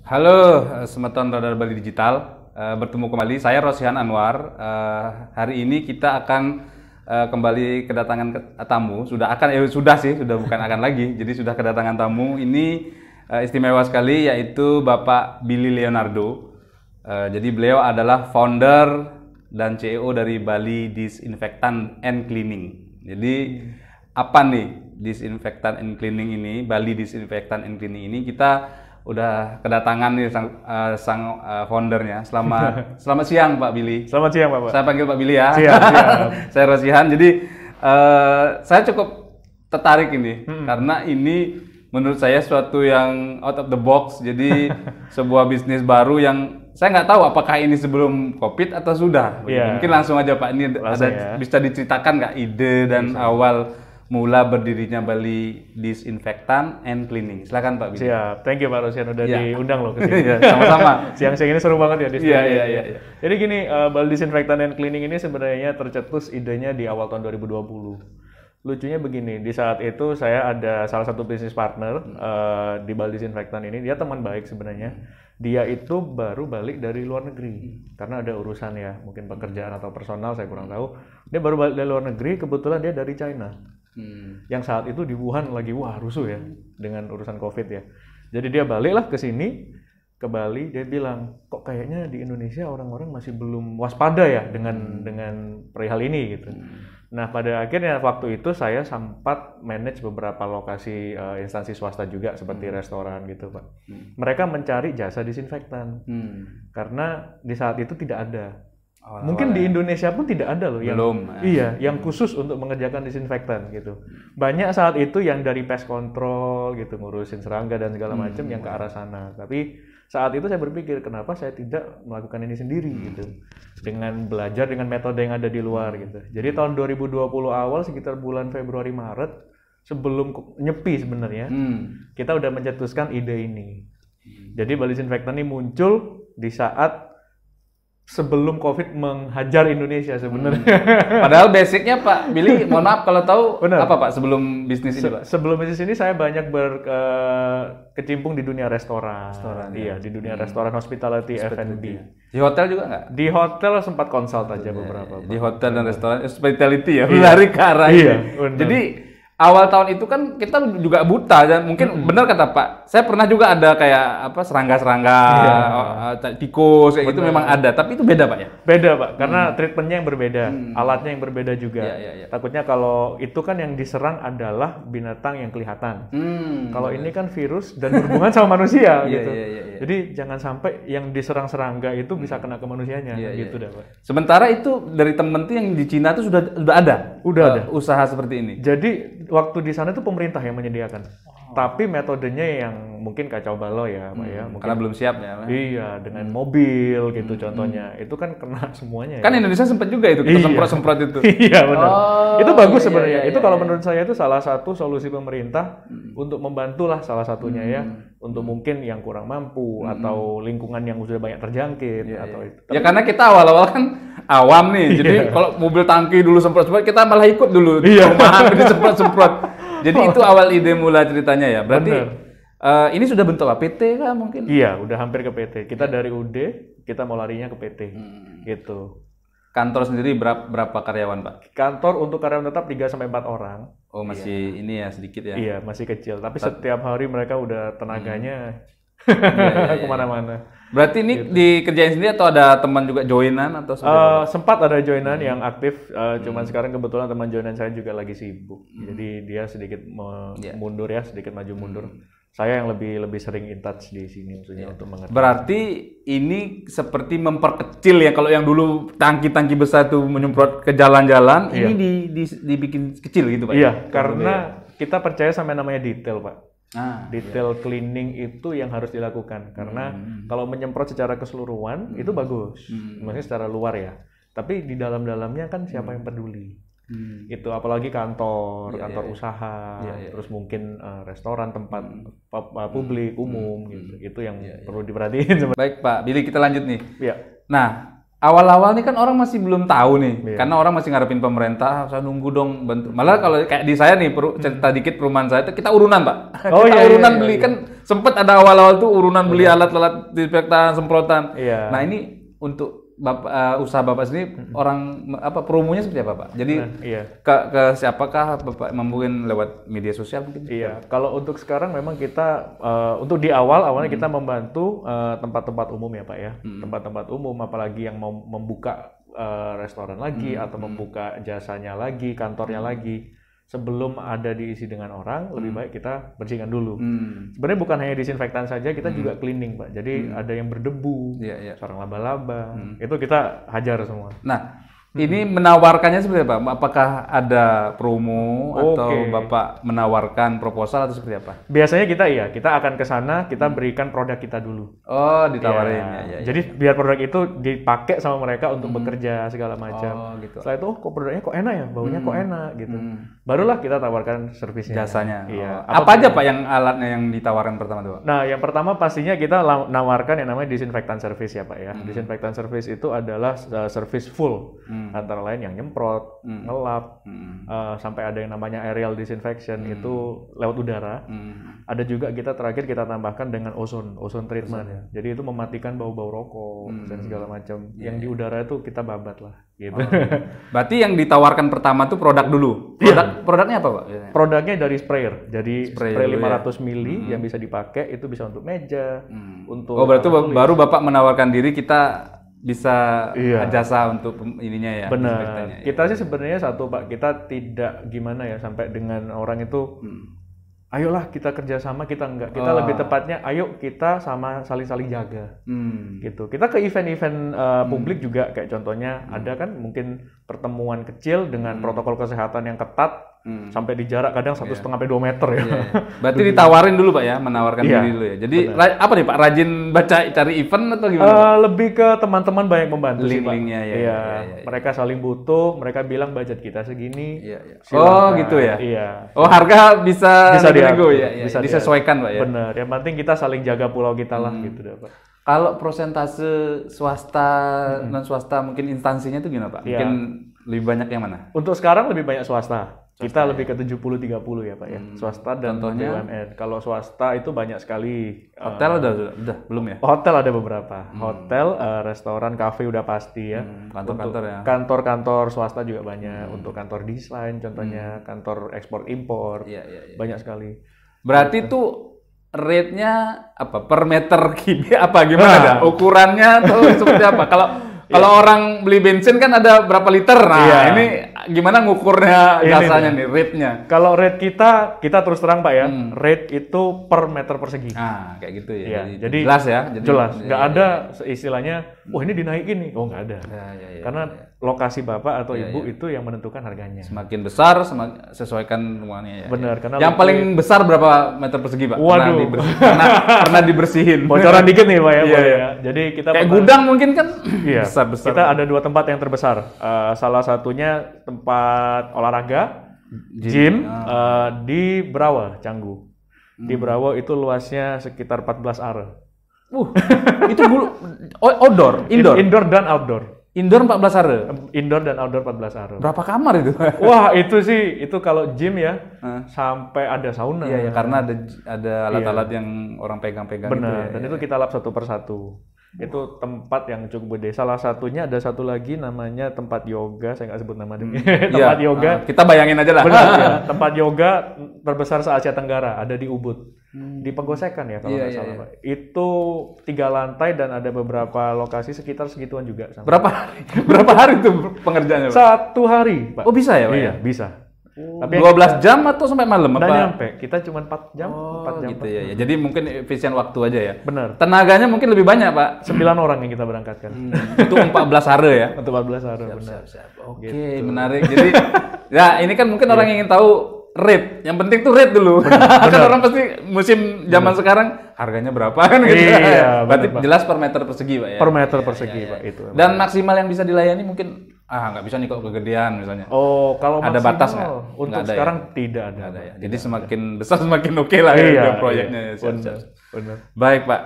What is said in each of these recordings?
Halo, Semeton Radar Bali Digital. Bertemu kembali, saya Rosihan Anwar. Hari ini kita akan kembali kedatangan tamu. Sudah bukan akan lagi. Jadi sudah kedatangan tamu. Ini istimewa sekali, yaitu Bapak Billy Leonardo. Jadi beliau adalah founder dan CEO dari Bali Disinfectant and Cleaning. Jadi apa nih Disinfectant and Cleaning ini? Bali Disinfectant and Cleaning ini kita udah kedatangan nih sang foundernya. Selamat siang Pak Billy. Selamat siang Pak. Saya panggil Pak Billy ya. Siap. Saya Rosihan. Jadi saya cukup tertarik ini karena ini menurut saya suatu yang out of the box. Jadi sebuah bisnis baru yang saya nggak tahu apakah ini sebelum COVID atau sudah. Yeah. Mungkin langsung aja Pak, ini bisa diceritakan nggak ide dan awal mula berdirinya Bali Disinfectant and Cleaning. Silakan Pak Billy. Siap, thank you Pak Rosian udah diundang loh ke sini. Sama-sama. Siang-siang ini seru banget ya di studio. Iya. Jadi gini, Bali Disinfectant and Cleaning ini sebenarnya tercetus idenya di awal tahun 2020. Lucunya begini, di saat itu saya ada salah satu bisnis partner di Bali Disinfectant ini, dia teman baik sebenarnya. Dia itu baru balik dari luar negeri karena ada urusan ya, mungkin pekerjaan atau personal saya kurang tahu. Dia baru balik dari luar negeri, kebetulan dia dari China. Yang saat itu di Wuhan lagi rusuh ya dengan urusan COVID ya. Jadi dia baliklah ke sini, ke Bali. Dia bilang, kok kayaknya di Indonesia orang-orang masih belum waspada ya dengan perihal ini gitu. Nah pada akhirnya waktu itu saya sempat manage beberapa lokasi instansi swasta juga seperti restoran gitu Pak. Mereka mencari jasa disinfektan karena di saat itu tidak ada. Mungkin di Indonesia pun tidak ada loh yang khusus untuk mengerjakan disinfektan gitu. Banyak saat itu yang dari pest control gitu ngurusin serangga dan segala macam yang ke arah sana. Tapi saat itu saya berpikir kenapa saya tidak melakukan ini sendiri gitu. Dengan belajar dengan metode yang ada di luar gitu. Jadi tahun 2020 awal sekitar bulan Februari Maret sebelum nyepi sebenarnya kita udah mencetuskan ide ini. Jadi Bali Disinfectant ini muncul di saat sebelum COVID menghajar Indonesia sebenarnya. Padahal basicnya Pak Billy, mohon maaf kalau tahu apa Pak sebelum bisnis ini Pak? Sebelum bisnis ini saya banyak berkecimpung di dunia restoran. Iya, di dunia restoran, hospitality, F&B. Di hotel juga nggak? Di hotel sempat konsult aja beberapa. Di hotel dan restoran, hospitality ya, lari ke arah iya, ini. Jadi awal tahun itu kan kita juga buta dan mungkin benar kata Pak. Saya pernah juga ada kayak serangga-serangga, tikus kayak gitu memang ada, tapi itu beda Pak ya? Beda Pak, karena treatmentnya yang berbeda, alatnya yang berbeda juga. Iya. Takutnya kalau itu kan yang diserang adalah binatang yang kelihatan. Kalau ini kan virus dan berhubungan sama manusia gitu. Jadi jangan sampai yang diserang serangga itu bisa kena ke manusianya gitu dah Pak. Sementara itu dari temen tuh yang di Cina tuh sudah ada. Udah ada usaha seperti ini. Jadi waktu di sana itu pemerintah yang menyediakan. Tapi metodenya yang mungkin kacau balau ya, Pak ya. Karena belum siap ya. Iya, dengan mobil gitu contohnya. Itu kan kena semuanya. Kan Indonesia sempat juga itu kita semprot-semprot itu. Iya benar. Itu bagus sebenarnya. Itu kalau menurut saya itu salah satu solusi pemerintah untuk membantulah salah satunya ya, untuk mungkin yang kurang mampu atau lingkungan yang sudah banyak terjangkit atau itu. Ya karena kita awal-awal kan awam nih. Jadi kalau mobil tangki dulu semprot-semprot kita malah ikut dulu. Rumahan disemprot-semprot. Jadi itu awal ide mula ceritanya ya. Berarti ini sudah bentuk apa? PT kah mungkin? Iya, udah hampir ke PT. Kita dari UD, kita mau larinya ke PT. Gitu. Kantor sendiri berapa karyawan, Pak? Kantor untuk karyawan tetap 3 sampai 4 orang. Oh, masih ini ya sedikit ya. Iya, masih kecil. Tapi setiap hari mereka udah tenaganya kemana-mana. Berarti ini dikerjain sendiri atau ada teman juga joinan atau sempat ada joinan yang aktif, cuman sekarang kebetulan teman joinan saya juga lagi sibuk. Jadi dia sedikit mundur ya, sedikit maju mundur. Saya yang lebih sering in touch di sini maksudnya untuk mengerti. Berarti ini seperti memperkecil ya, kalau yang dulu tangki-tangki besar tuh menyemprot ke jalan-jalan, ini dibikin kecil gitu Pak? Iya, karena kita percaya sama namanya detail Pak. Detail cleaning itu yang harus dilakukan karena kalau menyemprot secara keseluruhan itu bagus, maksudnya secara luar ya. Tapi di dalam-dalamnya kan siapa yang peduli? Itu apalagi kantor usaha, terus mungkin restoran, tempat publik umum gitu. Itu yang perlu diperhatiin. Baik Pak Billy, kita lanjut nih. Iya. Nah, awal-awal nih kan orang masih belum tahu nih, karena orang masih ngarepin pemerintah, saya nunggu dong bentuk. Malah kalau kayak di saya nih, cerita dikit perumahan saya itu kita urunan Pak. Urunan beli kan Sempet ada awal-awal tuh urunan beli alat-alat disinfektan, semprotan. Iya. Nah ini untuk usaha Bapak sendiri promonya seperti apa Pak? Jadi Iya. ke siapakah Bapak mungkin lewat media sosial mungkin? Iya, kalau untuk sekarang memang kita untuk di awalnya kita membantu tempat-tempat umum ya Pak ya, tempat-tempat umum apalagi yang mau membuka restoran lagi atau membuka jasanya lagi, kantornya lagi. Sebelum ada diisi dengan orang, lebih baik kita bersihkan dulu. Sebenarnya bukan hanya disinfektan saja, kita juga cleaning Pak. Jadi ada yang berdebu, sarang laba-laba, itu kita hajar semua. Nah, ini menawarkannya seperti apa? Apakah ada promo atau Bapak menawarkan proposal atau seperti apa? Biasanya kita akan ke sana, kita berikan produk kita dulu. Oh, ditawarin ya. Jadi biar produk itu dipakai sama mereka untuk bekerja segala macam. Oh, gitu. Setelah itu kok produknya kok enak ya, baunya kok enak gitu. Barulah kita tawarkan servisnya. Jasanya. Iya. Apa aja Pak yang alatnya yang ditawarkan pertama tuh Pak? Nah, yang pertama pastinya kita nawarkan yang namanya disinfektan service ya Pak ya. Disinfektan service itu adalah service full. Antara lain yang nyemprot, ngelap, sampai ada yang namanya aerial disinfection itu lewat udara. Ada juga kita terakhir kita tambahkan dengan ozone treatment ya. Jadi itu mematikan bau-bau rokok dan segala macam. Yang di udara itu kita babat lah gitu. Berarti yang ditawarkan pertama tuh produk dulu. Produknya apa Pak? Produknya dari sprayer. Jadi spray 500 ya? mili yang bisa dipakai itu bisa untuk meja, untuk berarti baru Bapak menawarkan diri kita bisa jasa untuk ininya ya. Benar. Kita sih sebenarnya satu Pak, kita tidak gimana ya sampai dengan orang itu ayolah kita kerjasama, kita enggak. Kita lebih tepatnya ayo kita sama saling-saling jaga. Gitu. Kita ke event-event publik juga kayak contohnya ada kan mungkin pertemuan kecil dengan protokol kesehatan yang ketat. Sampai di jarak kadang 1,5 sampai 2 meter ya. Berarti ditawarin dulu Pak ya, menawarkan diri dulu ya. Jadi apa nih Pak, rajin baca cari event atau gimana? Lebih ke teman-teman banyak membantu sih Pak. Link-linknya ya. Mereka saling butuh, mereka bilang budget kita segini. Oh gitu ya. Iya. Oh harga bisa dinego ya. Bisa disesuaikan Pak ya. Benar. Yang penting kita saling jaga pulau kita lah gitu deh Pak. Kalau persentase swasta non swasta mungkin instansinya itu gimana Pak? Mungkin lebih banyak yang mana? Untuk sekarang lebih banyak swasta. Kita lebih ke 70-30 ya Pak ya. Swasta dan BUMN. Kalau swasta itu banyak sekali. Hotel udah belum ya? Hotel ada beberapa. Hotel, restoran, kafe udah pasti ya. Kantor-kantor ya. Kantor-kantor swasta juga banyak. Untuk kantor desain contohnya, kantor ekspor impor. Banyak sekali. Berarti tuh rate-nya apa? Per meter apa gimana? Ukurannya tuh seperti apa? Kalau orang beli bensin kan ada berapa liter. Nah, ini gimana ngukurnya jasanya nih, rate-nya? Kalau rate kita terus terang Pak ya, rate itu per meter persegi. Ah, kayak gitu ya. Jadi jelas ya. Jelas. Nggak ada istilahnya, ini dinaikin nih. Oh, nggak ada. Karena lokasi Bapak atau Ibu itu yang menentukan harganya. Semakin besar, sesuaikan semuanya ya. Benar. Karena yang paling besar berapa meter persegi Pak? Waduh. Pernah dibersihin. Bocoran dikit nih Pak ya. Jadi kita kayak gudang mungkin kan? Besar. Kita ada 2 tempat yang terbesar. Salah satunya tempat olahraga, gym di Brawa, Canggu. Di Brawa itu luasnya sekitar 14 are. Itu outdoor, Indoor dan outdoor. Indoor 14 are. Indoor dan outdoor 14 are. Berapa kamar itu? Wah, itu kalau gym ya sampai ada sauna. Iya, karena ada alat-alat yang orang pegang-pegang. Benar. Dan itu kita lap satu persatu. Itu tempat yang cukup gede. Salah satunya ada satu lagi namanya tempat yoga. Saya nggak sebut nama deh. Tempat yoga. Kita bayangin aja lah. Benar, ya. Tempat yoga terbesar se-Asia Tenggara. Ada di Ubud. Di Pegosekan ya kalau nggak salah Pak. Itu 3 lantai dan ada beberapa lokasi sekitar segituan juga. Berapa hari itu pengerjaannya Pak? 1 hari Pak. Oh bisa ya Pak? Iya bisa. Tapi 12 jam atau sampai malam apa? Nggak nyampe. Kita cuma 4 jam. 4 jam gitu ya. Jadi mungkin efisien waktu aja ya. Benar. Tenaganya mungkin lebih banyak Pak. 9 orang yang kita berangkatkan. Untuk 14 hari ya. Untuk 14 hari benar. Oke, menarik. Jadi ya ini kan mungkin orang ingin tahu rate. Yang penting tuh rate dulu. Kan orang pasti musim zaman sekarang harganya berapa kan gitu. Iya, berarti jelas per meter persegi Pak ya. Per meter persegi Pak itu. Dan maksimal yang bisa dilayani mungkin nggak bisa nih kok kegedean misalnya. Oh, kalau ada batas nggak? Untuk nggak ada sekarang ya? tidak ada. Ya. Jadi semakin besar semakin oke lah ya proyeknya. Benar. Baik Pak.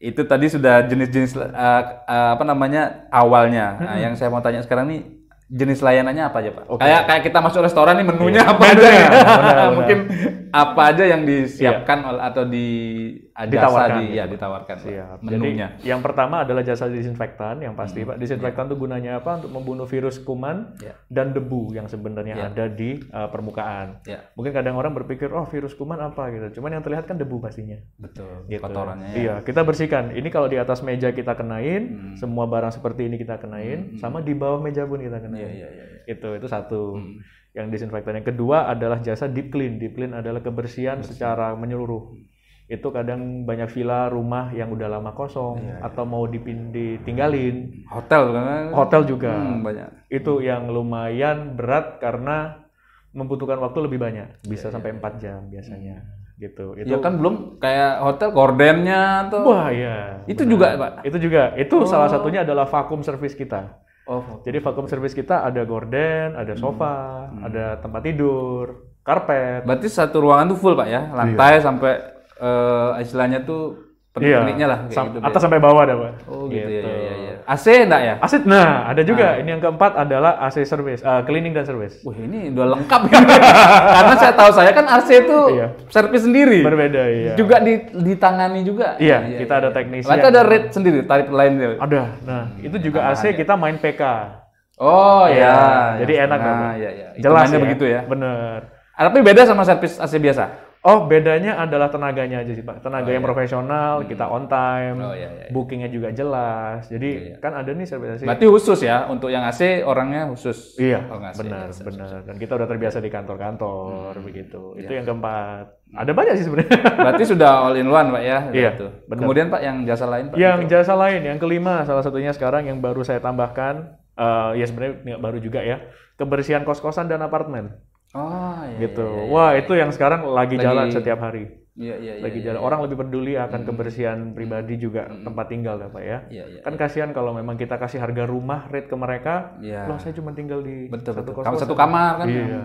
Itu tadi sudah jenis-jenis awalnya. Nah, yang saya mau tanya sekarang nih, jenis layanannya apa aja Pak? Oke. Kayak kita masuk restoran nih menunya Iya. apa Beda aja ya? ya? Benar. Mungkin apa aja yang disiapkan atau Ditawarkan, jasa gitu. ditawarkan Pak, Siap. menunya. Jadi yang pertama adalah jasa disinfektan yang pasti Pak. Disinfektan itu gunanya apa? Untuk membunuh virus kuman dan debu yang sebenarnya ada di permukaan. Mungkin kadang orang berpikir, oh virus kuman apa gitu. Cuman yang terlihat kan debu pastinya. Betul. Gitu. Kotorannya. Iya, kita bersihkan. Ini kalau di atas meja kita kenain, semua barang seperti ini kita kenain, sama di bawah meja pun kita kenain. Iya. Itu satu. Yang disinfektan. Yang kedua adalah jasa deep clean. Deep clean adalah kebersihan secara menyeluruh. Itu kadang banyak villa, rumah yang udah lama kosong atau mau ditinggalin. Hotel kan? Hotel juga. Banyak. Itu yang lumayan berat karena membutuhkan waktu lebih banyak. Bisa sampai 4 jam biasanya. Gitu. Itu Ya kan belum kayak hotel gordennya atau. wah ya. Itu juga Pak. Itu juga. Itu salah satunya adalah vakum service kita. Oh. Jadi vakum service kita ada gorden, ada sofa, ada tempat tidur, karpet. Berarti satu ruangan tuh full Pak ya, lantai sampai istilahnya tuh perniknya lah kayak gitu. Atas sampai bawah dah Pak. Oh gitu, ya. AC enggak ya? AC, nah ada juga. Ini yang keempat adalah AC service, cleaning dan service. Wah ini udah lengkap ini. Karena saya kan AC itu servis sendiri. Berbeda ya. Juga ditangani juga. Iya, kita ada teknisi. Berarti ada rate sendiri, tarif lain dia. Ada. Nah, itu juga AC kita main PK. Oh ya. Jadi enak kan? Iya. Jelas ya. Begitu ya. Bener. Tapi beda sama servis AC biasa. Oh, bedanya adalah tenaganya aja sih Pak. Tenaga yang profesional, kita on time, bookingnya juga jelas. Jadi kan ada nih servis AC. Berarti khusus ya, untuk yang AC orangnya khusus. Iya, benar. Dan kita udah terbiasa di kantor-kantor begitu. Itu yang keempat. Ada banyak sih sebenarnya. Berarti sudah all in one Pak ya. Iya. Benar. Kemudian Pak yang jasa lain Pak? Yang jasa lain, yang kelima salah satunya sekarang yang baru saya tambahkan, ya sebenarnya nggak baru juga ya, kebersihan kos-kosan dan apartemen. Oh iya. Gitu. Wah itu yang sekarang lagi jalan setiap hari. Iya. Lagi jalan. Orang lebih peduli akan kebersihan pribadi juga tempat tinggal ya Pak ya. Kan kasihan kalau memang kita kasih harga rumah rate ke mereka, loh saya cuma tinggal di satu kamar kan. Iya.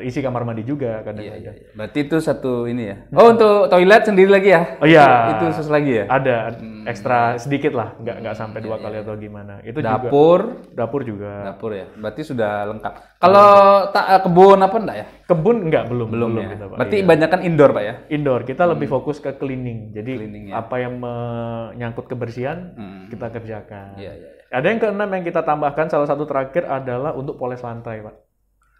Isi kamar mandi juga kadang-kadang. Iya. Berarti itu satu ini ya. Oh untuk toilet sendiri lagi ya? Oh iya. Itu khusus lagi ya? Ada ekstra sedikit lah, nggak sampai 2 kali atau gimana. Itu dapur juga. Dapur ya. Berarti sudah lengkap. Kalau kebun apa enggak ya? Kebun belum ya. kita, Pak. Berarti banyakan indoor Pak ya? Indoor, kita lebih fokus ke cleaning. Jadi apa yang menyangkut kebersihan kita kerjakan. Ada yang keenam yang kita tambahkan, salah satu terakhir adalah untuk poles lantai, Pak.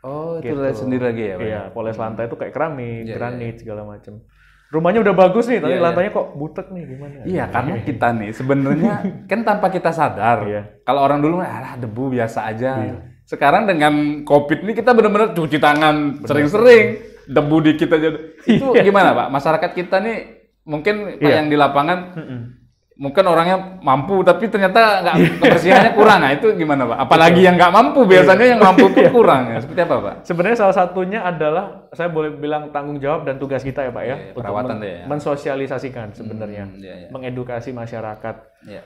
Oh, itu sendiri lagi ya Pak? Iya, poles lantai itu kayak keramik, granit segala macam. Rumahnya udah bagus nih, tapi lantainya kok butek nih, gimana? Iya, karena kita nih sebenarnya kan tanpa kita sadar. Kalau orang dulu debu biasa aja. Sekarang dengan COVID ini kita benar-benar cuci tangan sering-sering, debu dikit aja. Itu gimana Pak? Masyarakat kita nih mungkin Pak yang di lapangan mungkin orangnya mampu tapi ternyata kebersihannya kurang. Nah itu gimana Pak? Apalagi yang nggak mampu, biasanya yang mampu pun kurang. Ya. Seperti apa Pak? Sebenarnya salah satunya adalah saya boleh bilang tanggung jawab dan tugas kita ya Pak ya, untuk mensosialisasikan sebenarnya, mengedukasi masyarakat.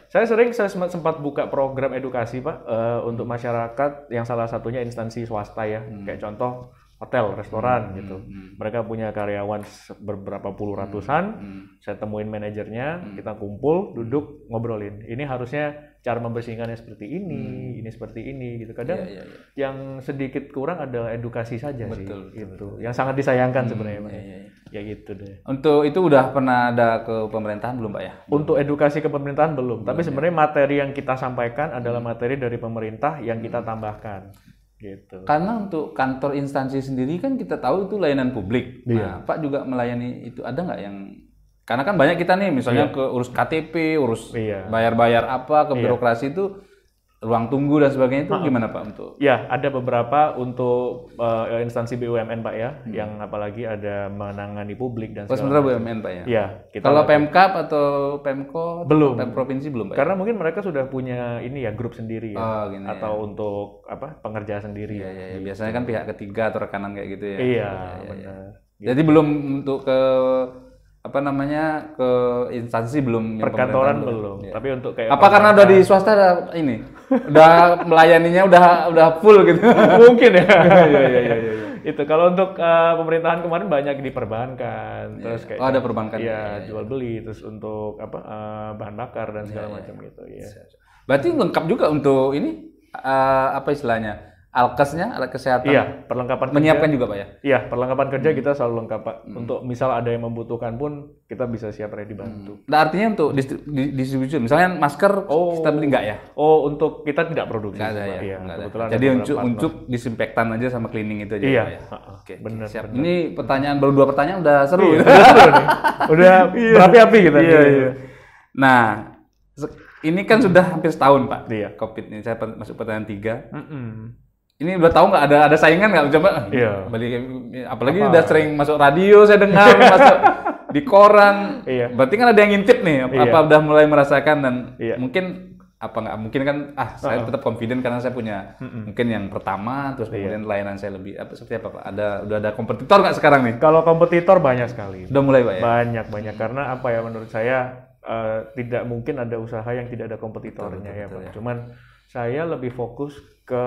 Saya sempat buka program edukasi Pak untuk masyarakat yang salah satunya instansi swasta ya, kayak contoh hotel, restoran gitu. Mereka punya karyawan beberapa puluh ratusan. Saya temuin manajernya, kita kumpul, duduk, ngobrolin. Ini harusnya cara membersihkannya seperti ini, ini seperti ini gitu. Kadang yang sedikit kurang adalah edukasi saja sih. Betul. Yang sangat disayangkan sebenarnya. Ya gitu deh. Untuk itu udah pernah ada ke pemerintahan belum Pak ya? Untuk edukasi ke pemerintahan belum. Tapi sebenarnya materi yang kita sampaikan adalah materi dari pemerintah yang kita tambahkan. Gitu. Karena untuk kantor instansi sendiri kan kita tahu itu layanan publik. Nah, Pak juga melayani itu, ada nggak yang karena kan banyak kita nih misalnya ke urus KTP, urus bayar-bayar apa ke birokrasi itu ruang tunggu dan sebagainya itu gimana Pak untuk? Ya, ada beberapa untuk instansi BUMN Pak ya, yang apalagi ada menangani publik dan segala macam. BUMN Pak ya? Iya. Kalau Pemkab atau Pemko, belum. Provinsi belum Pak? Karena mungkin mereka sudah punya ini ya grup sendiri ya, atau untuk pengerja sendiri. Iya. Biasanya kan pihak ketiga atau rekanan kayak gitu ya? Iya, benar. Jadi belum untuk ke ke instansi belum, perkantoran belum. Tapi untuk kayak karena udah di swasta ini udah melayaninya udah full gitu. Mungkin ya. Iya. Itu kalau untuk pemerintahan kemarin banyak di perbankan, terus kayak ada perbankan. Iya, jual beli, terus untuk bahan bakar dan segala macam gitu ya. Berarti lengkap juga untuk ini istilahnya? alkesnya, alat kesehatan. Iya, perlengkapan kerja. Menyiapkan juga Pak ya? Iya, perlengkapan kerja kita selalu lengkap Pak. Untuk misal ada yang membutuhkan pun kita bisa siap ready bantu. Nah, artinya untuk distribusi, misalnya masker kita beli nggak ya? Oh, untuk kita tidak produksi. Nggak ada ya? Iya, Nggak ada. kebetulan Jadi ada beberapa untuk disinfektan aja sama cleaning itu aja Iya, Pak ya? Oke, benar. siap. Ini pertanyaan baru 2 pertanyaan udah seru. Udah seru nih. Udah berapi-api kita. Iya. Nah, ini kan sudah hampir setahun Pak. Iya. COVID ini saya masuk pertanyaan 3. Ini udah tahu nggak ada saingan nggak? Coba apalagi udah sering masuk radio saya dengar, masuk di koran. Iya. Berarti kan ada yang ngintip nih, apa udah mulai merasakan dan mungkin apa nggak mungkin kan saya tetap confident karena saya punya mungkin yang pertama terus kemudian layanan saya lebih seperti apa Pak? Udah ada kompetitor nggak sekarang nih? Kalau kompetitor banyak sekali. Udah mulai Pak ya? Banyak karena apa ya menurut saya tidak mungkin ada usaha yang tidak ada kompetitornya ya Pak. ya. Cuman saya lebih fokus ke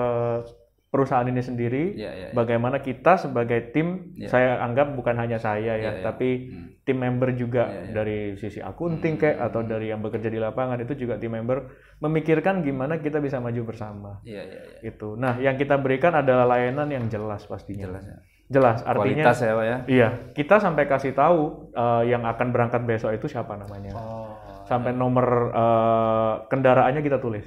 perusahaan ini sendiri, bagaimana kita sebagai tim, saya anggap bukan hanya saya tapi tim member juga dari sisi akunting atau dari yang bekerja di lapangan itu juga tim member memikirkan gimana kita bisa maju bersama. Itu. Nah, yang kita berikan adalah layanan yang jelas pastinya. Jelas, artinya kualitas ya Pak ya? Iya, kita sampai kasih tahu yang akan berangkat besok itu siapa namanya. Sampai nomor kendaraannya kita tulis.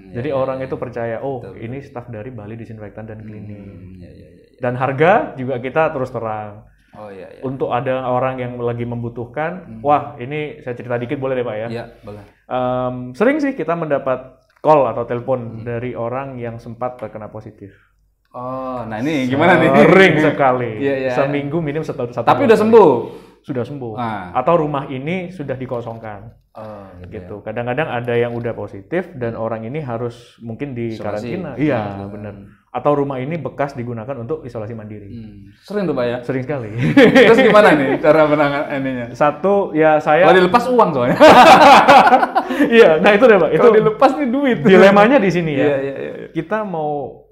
Jadi orang itu percaya, ini staf dari Bali Disinfektan dan Cleaning. Dan harga juga kita terus terang. Untuk ada orang yang lagi membutuhkan, wah ini saya cerita dikit boleh deh Pak ya? Iya, boleh. Sering sih kita mendapat call atau telepon dari orang yang sempat terkena positif. Oh, nah ini gimana nih? Sering sekali. Seminggu minim satu. Tapi udah sembuh? Sudah sembuh. Atau rumah ini sudah dikosongkan. Gitu. Kadang-kadang ada yang udah positif dan orang ini harus mungkin di karantina. Iya, benar. Atau rumah ini bekas digunakan untuk isolasi mandiri. Sering tuh Pak ya? Sering sekali. Terus gimana nih cara penanganannya? Satu, ya saya... Kalau dilepas uang soalnya. Iya, nah itu deh Pak. Kalau dilepas nih duit. Dilemanya di sini ya. Iya. Kita mau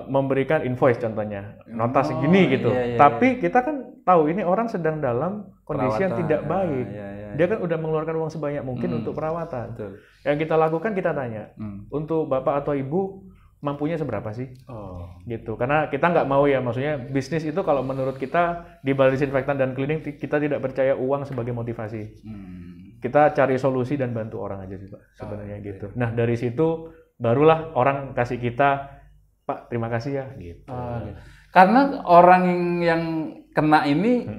memberikan invoice contohnya, nota segini gitu. Tapi kita kan tahu ini orang sedang dalam kondisi yang tidak baik. Dia kan udah mengeluarkan uang sebanyak mungkin untuk perawatan. Yang kita lakukan kita tanya, untuk Bapak atau Ibu mampunya seberapa sih? Gitu. Karena kita nggak mau ya, maksudnya bisnis itu kalau menurut kita di Bali Disinfektan dan Cleaning kita tidak percaya uang sebagai motivasi. Kita cari solusi dan bantu orang aja sih Pak, sebenarnya gitu. Nah dari situ barulah orang kasih kita, Pak terima kasih ya gitu. Karena orang yang kena ini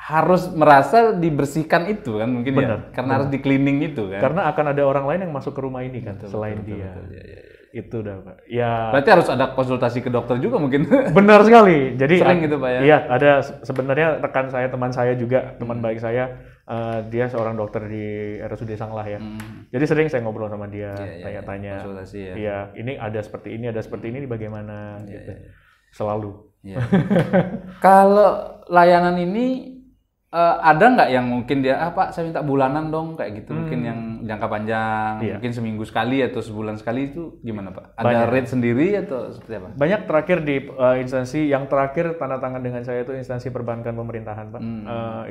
harus merasa dibersihkan itu kan mungkin ya, karena harus di cleaning itu kan. Karena akan ada orang lain yang masuk ke rumah ini kan selain dia. Itu dah Pak. Ya. Berarti harus ada konsultasi ke dokter juga mungkin. Benar sekali. Jadi sering gitu Pak ya. Iya, ada sebenarnya rekan saya, teman saya juga, teman baik saya, dia seorang dokter di RSUD Sanglah ya. Jadi sering saya ngobrol sama dia, tanya-tanya. Konsultasi ya. Iya, ini ada seperti ini bagaimana gitu. Selalu. Kalau layanan ini ada nggak yang mungkin dia Pak saya minta bulanan dong kayak gitu, mungkin yang jangka panjang, mungkin seminggu sekali atau sebulan sekali, itu gimana Pak? Ada rate sendiri atau seperti apa? Banyak terakhir di instansi yang terakhir tanda tangan dengan saya itu instansi perbankan pemerintahan Pak.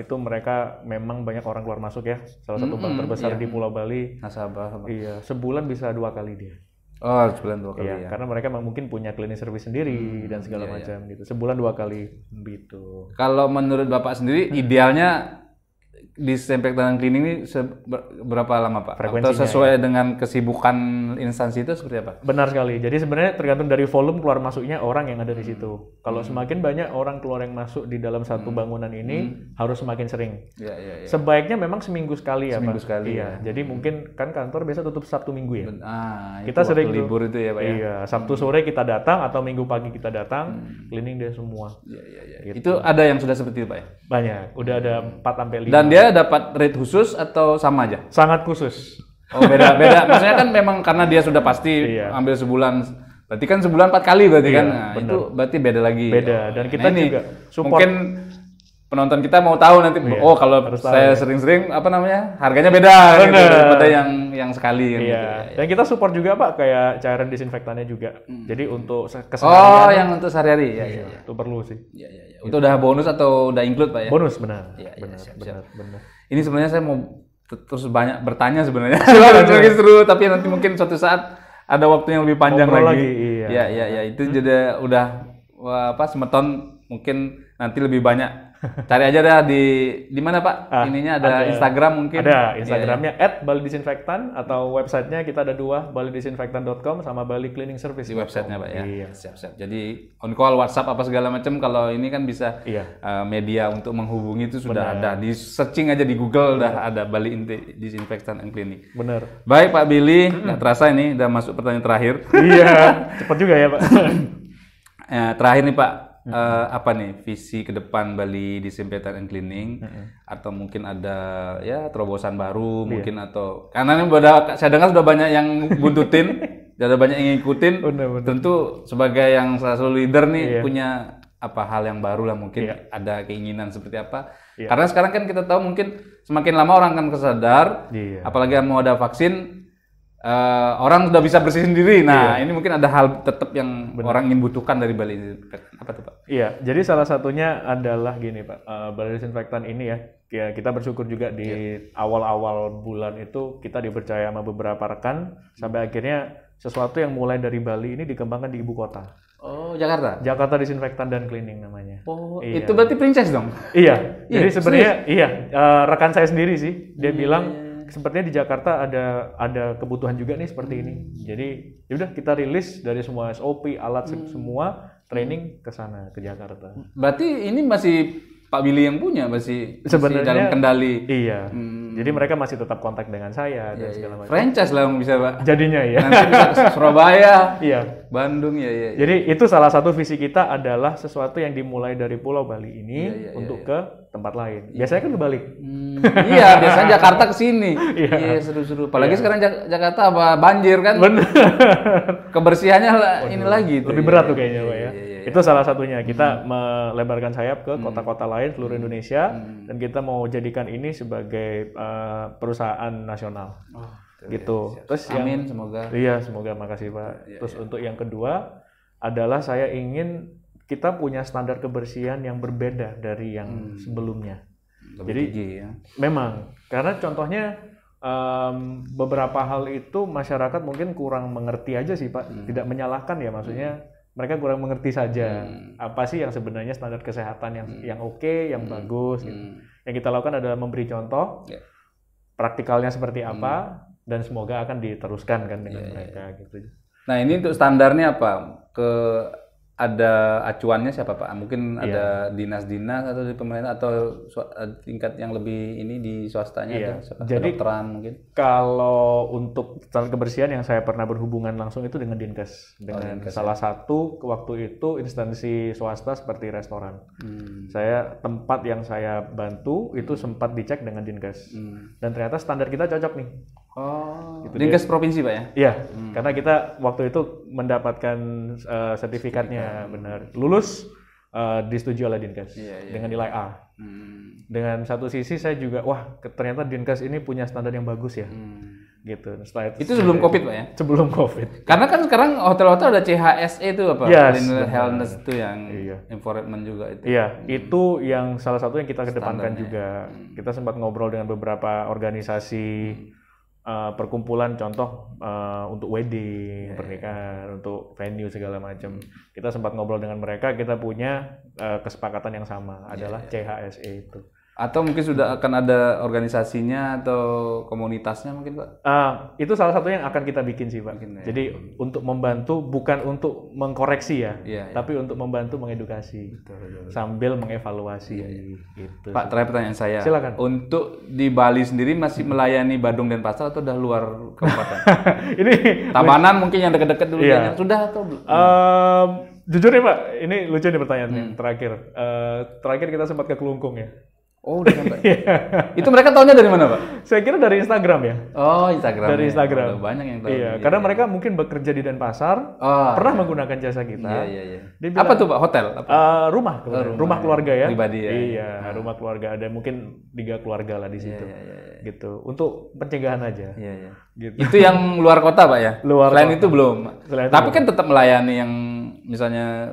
Itu mereka memang banyak orang keluar masuk ya, salah satu bank terbesar di Pulau Bali. Nasabah. Iya, sebulan bisa 2 kali dia. Oh, sebulan 2 kali ya. Karena mereka mungkin punya cleaning service sendiri dan segala macam gitu. Sebulan 2 kali gitu. Kalau menurut Bapak sendiri idealnya disinfektan cleaning ini berapa lama Pak? Atau sesuai dengan kesibukan instansi itu seperti apa? Benar sekali. Jadi sebenarnya tergantung dari volume keluar masuknya orang yang ada di situ. Kalau semakin banyak orang keluar yang masuk di dalam satu bangunan ini harus semakin sering. Sebaiknya memang seminggu sekali ya seminggu Pak. Sekali. Iya. Jadi mungkin kan kantor biasa tutup Sabtu Minggu ya. Kita sering libur itu ya Pak ya. Iya. Sabtu sore kita datang atau Minggu pagi kita datang, cleaning dia semua. Gitu. Itu ada yang sudah seperti itu Pak ya? Banyak. Udah ada 4 sampai 5. Dan dia dapat rate khusus atau sama aja? Sangat khusus. Oh beda. Maksudnya kan memang karena dia sudah pasti ambil sebulan, berarti kan sebulan 4 kali berarti kan? Nah, itu berarti beda lagi. Beda. Dan kita juga support. Mungkin penonton kita mau tahu nanti, kalau saya sering-sering harganya beda gitu, daripada yang sekali kan, gitu. Dan kita support juga Pak kayak cairan disinfektannya juga. Jadi untuk keseharian. Yang untuk sehari-hari. Itu perlu sih. Itu udah bonus atau udah include Pak ya? Bonus benar. Benar. Ini sebenarnya saya mau terus banyak bertanya sebenarnya. Lagi seru, tapi nanti mungkin suatu saat ada waktu yang lebih panjang Ngobrol lagi. lagi, iya. Ya, itu jadi udah semeton mungkin nanti lebih banyak. Cari aja dah di mana Pak? Ininya ada Instagram mungkin. Ada Instagramnya @balidisinfektan atau websitenya kita ada 2, balidisinfektan.com sama Bali Cleaning Service Di websitenya Pak ya. Iya. Siap. Jadi on call, WhatsApp apa segala macam kalau ini kan bisa Iya. media untuk menghubungi itu sudah ada. Di searching aja di Google udah ada Bali Disinfektan and Cleaning. Bener. Baik Pak Billy, nggak terasa ini udah masuk pertanyaan terakhir. Iya, cepat juga ya Pak. Terakhir nih Pak, apa nih visi ke depan Bali Disinfektan and Cleaning atau mungkin ada ya terobosan baru mungkin atau karena ini saya dengar sudah banyak yang buntutin, sudah banyak yang ngikutin. Bener. Tentu sebagai yang salah satu leader nih punya apa hal yang baru lah mungkin ada keinginan seperti apa. Karena sekarang kan kita tahu mungkin semakin lama orang akan kesadar, apalagi mau ada vaksin. Orang sudah bisa bersih sendiri. Nah, ini mungkin ada hal tetap yang orang ingin butuhkan dari Bali Disinfektan. Apa tuh, Pak? Iya, jadi salah satunya adalah gini, Pak. Bali Disinfektan ini ya kita bersyukur juga di awal-awal bulan itu kita dipercaya sama beberapa rekan sampai akhirnya sesuatu yang mulai dari Bali ini dikembangkan di ibu kota. Oh, Jakarta. Jakarta Disinfektan dan Cleaning namanya. Oh, itu berarti princess dong? Iya. Jadi sebenarnya rekan saya sendiri sih, dia bilang sepertinya di Jakarta ada kebutuhan juga nih seperti ini. Jadi yaudah kita rilis dari semua SOP, alat semua training ke sana ke Jakarta. Berarti ini masih Pak Billy yang punya masih sebenarnya dalam kendali. Iya. Jadi mereka masih tetap kontak dengan saya dan segala macam. Franchise lah bisa Pak. Jadinya ya. Nanti bisa ke Surabaya, iya. Bandung ya. Jadi itu salah satu visi kita adalah sesuatu yang dimulai dari Pulau Bali ini untuk ke tempat lain. Biasanya kan kebalik. Iya, biasanya Jakarta ke sini. Iya, seru-seru. Apalagi sekarang Jakarta apa banjir kan? Bener. Kebersihannya ini lagi tuh. Lebih berat tuh kayaknya, Pak ya. Itu salah satunya. Kita melebarkan sayap ke kota-kota lain seluruh Indonesia dan kita mau jadikan ini sebagai perusahaan nasional. Gitu. Terus amin, semoga. Iya, semoga, makasih Pak. Terus untuk yang kedua adalah saya ingin kita punya standar kebersihan yang berbeda dari yang sebelumnya. Jadi memang karena contohnya beberapa hal itu masyarakat mungkin kurang mengerti aja sih Pak. Tidak menyalahkan ya, maksudnya mereka kurang mengerti saja apa sih yang sebenarnya standar kesehatan yang oke, yang bagus. Gitu. Yang kita lakukan adalah memberi contoh praktikalnya seperti apa dan semoga akan diteruskan kan dengan mereka gitu. Nah ini untuk standarnya apa? Ada acuannya siapa Pak? Mungkin ada dinas-dinas atau di pemerintah atau tingkat yang lebih ini di swastanya atau jadi kedokteran mungkin? Kalau untuk standar kebersihan yang saya pernah berhubungan langsung itu dengan Dinkes, dengan salah satu waktu itu instansi swasta seperti restoran. Saya tempat yang saya bantu itu sempat dicek dengan Dinkes dan ternyata standar kita cocok nih. Oh, gitu Dinkes provinsi Pak ya? Iya, karena kita waktu itu mendapatkan sertifikatnya benar, lulus disetujui oleh Dinkes dengan nilai A. Dengan satu sisi saya juga, wah ternyata Dinkes ini punya standar yang bagus ya, gitu. Setelah itu sebelum COVID Pak ya? Sebelum COVID. Karena kan sekarang hotel-hotel ada CHSE itu apa? Healthness itu yang environment juga itu. Iya, itu yang salah satu yang kita kedepankan juga. Kita sempat ngobrol dengan beberapa organisasi perkumpulan, contoh untuk wedding, pernikahan, untuk venue segala macam. Kita sempat ngobrol dengan mereka, kita punya kesepakatan yang sama adalah CHSE itu. Atau mungkin sudah akan ada organisasinya atau komunitasnya mungkin Pak? Itu salah satu yang akan kita bikin sih Pak. Jadi untuk membantu, bukan untuk mengkoreksi ya, tapi untuk membantu mengedukasi, sambil mengevaluasi. Gitu. Pak, terakhir pertanyaan saya. Silakan. Untuk di Bali sendiri masih melayani Badung dan Pasar atau udah luar kabupaten? Ini Tabanan mungkin yang dekat-dekat dulu sudah atau belum? Jujur ya Pak, ini lucu nih pertanyaannya. Terakhir kita sempat ke Kelungkung ya. Oh, udah sampai. Itu mereka tahunya dari mana, Pak? Saya kira dari Instagram ya. Oh, Instagram. Dari Instagram. Banyak yang tahu. Iya, karena mereka mungkin bekerja di Denpasar, pernah menggunakan jasa kita. Iya. Apa tuh, Pak? Hotel? Rumah keluarga ya. Pribadi ya. Iya, rumah keluarga. Ada mungkin 3 keluarga lah di situ. Gitu. Untuk pencegahan aja. Iya. Gitu. Itu yang luar kota, Pak ya? Selain itu belum. Tapi kan tetap melayani yang misalnya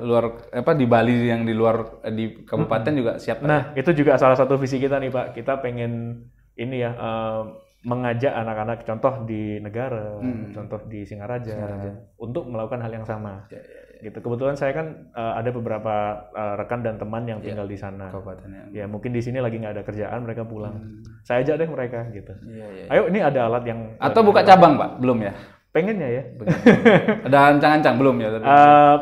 di Bali yang di luar di kabupaten juga siap. Nah, itu juga salah satu visi kita nih Pak. Kita pengen ini ya mengajak anak-anak contoh di negara, contoh di Singaraja, untuk melakukan hal yang sama. Gitu. Kebetulan saya kan ada beberapa rekan dan teman yang tinggal di sana. Ya mungkin di sini lagi nggak ada kerjaan, mereka pulang. Saya ajak deh mereka gitu. Ayo, ini ada alat yang atau buka cabang Pak? Belum ya? Pengennya ya. Ada ancang-ancang belum ya?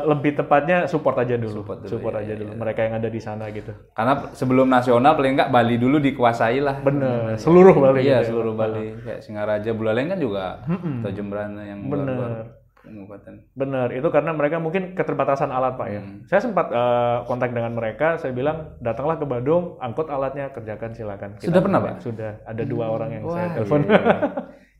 Lebih tepatnya support aja dulu. Support aja dulu. Mereka yang ada di sana gitu. Karena sebelum nasional paling nggak Bali dulu dikuasai lah. Bener. Seluruh Bali. Iya, seluruh Bali. Kayak Singaraja, Buleleng kan juga atau Jembrana yang luar. Bener. Itu karena mereka mungkin keterbatasan alat Pak ya. Saya sempat kontak dengan mereka. Saya bilang datanglah ke Badung, angkut alatnya, kerjakan silakan. Sudah pernah Pak? Sudah. Ada 2 orang yang saya telepon.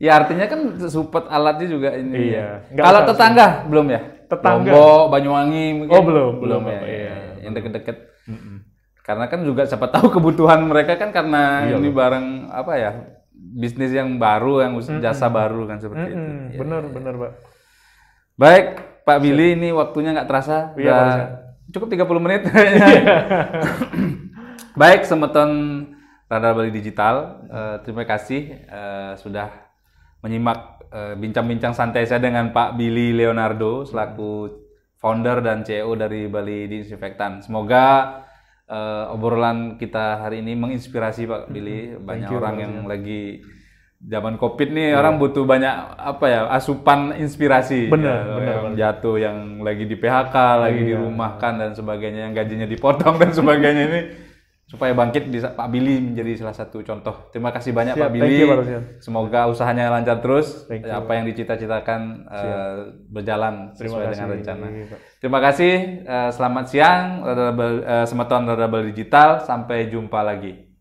Ya artinya kan support alatnya juga ini. Iya. Kalau tetangga belum ya? Tetangga. Lombok, Banyuwangi mungkin. Oh belum ya. Pak. Iya. Yang deket-deket. Karena kan juga siapa tahu kebutuhan mereka kan karena ini barang apa ya, bisnis yang baru, yang jasa baru kan seperti itu. Bener Pak. Baik Pak Billy, ini waktunya nggak terasa. Cukup 30 menit. Baik, Semeton Radar Bali Digital, terima kasih sudah menyimak bincang-bincang santai saya dengan Pak Billy Leonardo selaku founder dan CEO dari Bali Disinfektan. Semoga obrolan kita hari ini menginspirasi Pak Billy. Banyak orang yang lagi zaman Covid nih orang butuh banyak apa ya, asupan inspirasi. Benar. Jatuh, yang lagi di PHK, lagi dirumahkan dan sebagainya, yang gajinya dipotong dan sebagainya ini, supaya bangkit bisa Pak Billy menjadi salah satu contoh. Terima kasih banyak Pak Billy. Semoga usahanya lancar terus. Apa yang dicita-citakan berjalan sesuai dengan rencana. Terima kasih. Selamat siang, Semeton Radar Bali Digital. Sampai jumpa lagi.